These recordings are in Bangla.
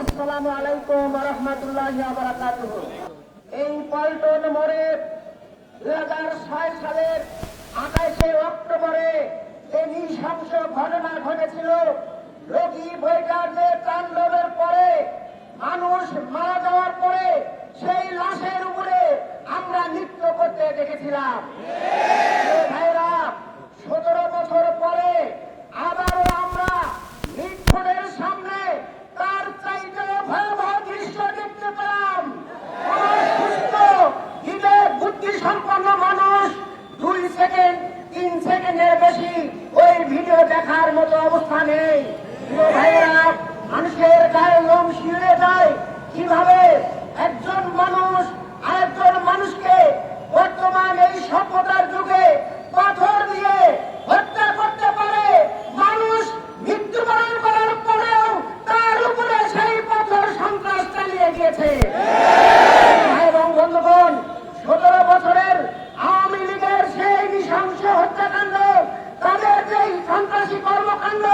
আসসালামু আলাইকুম ওয়া রাহমাতুল্লাহি ওয়া বারাকাতুহু। এই পল্টন মোড়ে 2006 সালের 28শে অক্টোবরে যে নৃশংস ঘটনা ঘটেছিল, রোগী বৈকারদের তাণ্ডবের পরে, মানুষ মারা যাওয়ার পরে সেই লাশের উপরে আমরা নৃত্য করতে দেখেছিলাম। ভাইরা, 17 বছর পরে আবারও আমরা নির্ভরের সামনে তার চাইতে ভয়াবহ দৃশ্য দেখতে পেলাম। সুস্থ বিবেক বুদ্ধি সম্পন্ন মানুষ 2 সেকেন্ড 3 সেকেন্ডের বেশি ওই ভিডিও দেখার মতো অবস্থা নেই। ভাইয়েরা, মানুষের গায়ে লোম শিউরে যায় কিভাবে একজন মানুষ আরেকজন মানুষকে বর্তমান এই সভ্যতার যুগে পাথর দিয়ে হত্যা করতে পারে। মানুষ মৃত্যুবরণ করার পরেও তার উপরে সেই পাথর সন্ত্রাস চালিয়ে গিয়েছে। এবং বন্ধুগণ, 17 বছরের আওয়ামী লীগের সেই নৃশংস হত্যাকাণ্ড, তাদের যেই সন্ত্রাসী কর্মকাণ্ড,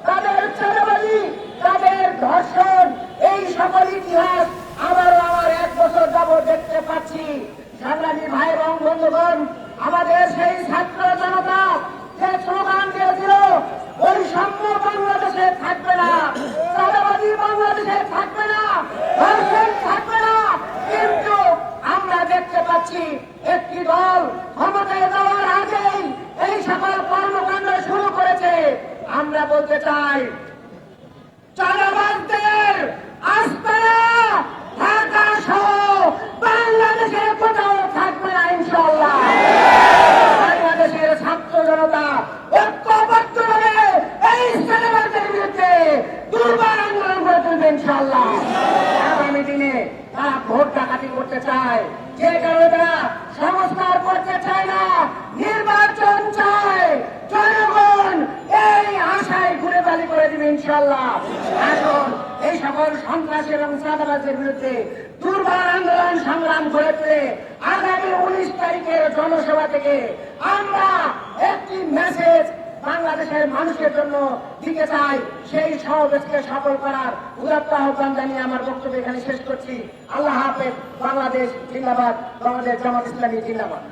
তাদের চাঁদাবাজি, তাদের ধর্ষণ, এই সকল ইতিহাস আবারও আমার 1 বছর যাবৎ দেখতে পাচ্ছি। সংগ্রামী ভাই এবং বন্ধুগণ, আমাদের সেই ছাত্র জনতা যে স্লোগান দিয়েছিল, বৈষম্য বাংলাদেশে থাকবে না, চাঁদাবাজি বাংলাদেশে থাকবে না, ধর্ষণ থাকবে না, কিন্তু আমরা দেখতে পাচ্ছি একটি দল ক্ষমতায় যাওয়ার আগেই এই সকল কর্মকাণ্ড শুরু করেছে। আমরা বলতে চাই, চাঁদাবাজদের আস্তানা ঢাকা সহ বাংলাদেশে কোথাও থাকবে না ইনশাআল্লাহ। বাংলাদেশের ছাত্র জনতা ঐক্যবদ্ধভাবে এই চাঁদাবাজদের বিরুদ্ধে দুর্বার আন্দোলন করে তুলবে ইনশাআল্লাহ। আগামী দিনে তারা ভোট ডাকাতি করতে চায়, যে কারণে তারা সংস্কার করতে চায় না, নির্বাচন চায়। জনগণ এই আশায় ঘুরে বালি করে দিবে ইনশাআল্লাহ। এখন এই সকল সন্ত্রাস এবং চাঁদাবাজের বিরুদ্ধে দুর্বার আন্দোলন সংগ্রাম করে তুলে আগামী 19 তারিখের জনসভা থেকে আমরা একটি মেসেজ বাংলাদেশের মানুষের জন্য দিতে চাই। সেই সমাবেশকে সফল করার উদাত্ত আহ্বান জানিয়ে আমার বক্তব্য এখানে শেষ করছি। আল্লাহ হাফেজ। বাংলাদেশ জিন্দাবাদ। বাংলাদেশ জামাত ইসলামী জিন্দাবাদ।